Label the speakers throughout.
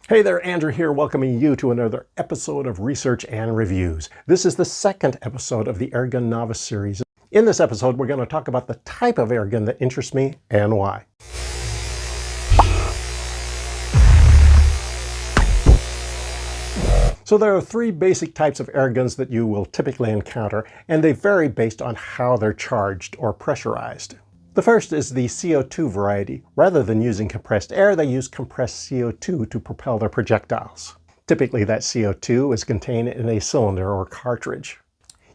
Speaker 1: Hey there, Andrew here, welcoming you to another episode of Research and Reviews. This is the second episode of the Airgun Novice series. In this episode, we're going to talk about the type of airgun that interests me and why. So there are three basic types of airguns that you will typically encounter, and they vary based on how they're charged or pressurized. The first is the CO2 variety. Rather than using compressed air, they use compressed CO2 to propel their projectiles. Typically, that CO2 is contained in a cylinder or cartridge.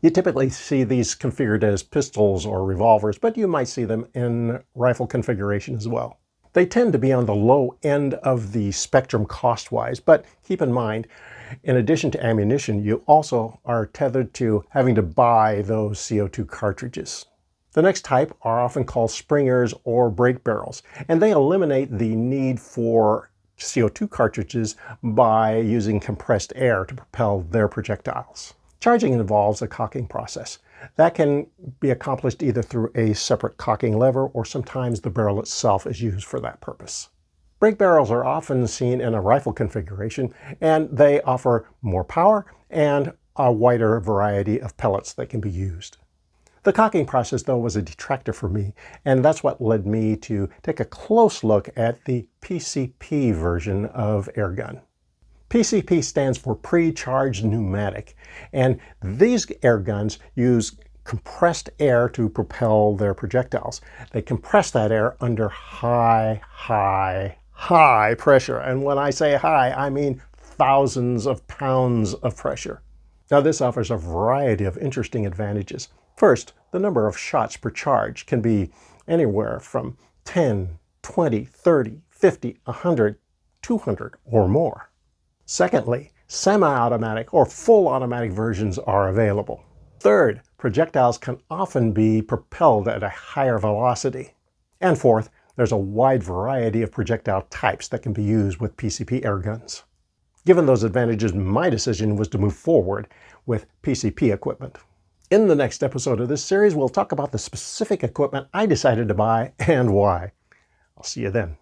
Speaker 1: You typically see these configured as pistols or revolvers, but you might see them in rifle configuration as well. They tend to be on the low end of the spectrum cost-wise, but keep in mind, in addition to ammunition, you also are tethered to having to buy those CO2 cartridges. The next type are often called springers or brake barrels, and they eliminate the need for CO2 cartridges by using compressed air to propel their projectiles. Charging involves a cocking process. That can be accomplished either through a separate cocking lever or sometimes the barrel itself is used for that purpose. Brake barrels are often seen in a rifle configuration, and they offer more power and a wider variety of pellets that can be used. The cocking process, though, was a detractor for me, and that's what led me to take a close look at the PCP version of airgun. PCP stands for pre-charged pneumatic, and these airguns use compressed air to propel their projectiles. They compress that air under high pressure, and when I say high, I mean thousands of pounds of pressure. Now, this offers a variety of interesting advantages. First, the number of shots per charge can be anywhere from 10, 20, 30, 50, 100, 200 or more. Secondly, semi-automatic or full automatic versions are available. Third, projectiles can often be propelled at a higher velocity. And fourth, there's a wide variety of projectile types that can be used with PCP airguns. Given those advantages, my decision was to move forward with PCP equipment. In the next episode of this series, we'll talk about the specific equipment I decided to buy and why. I'll see you then.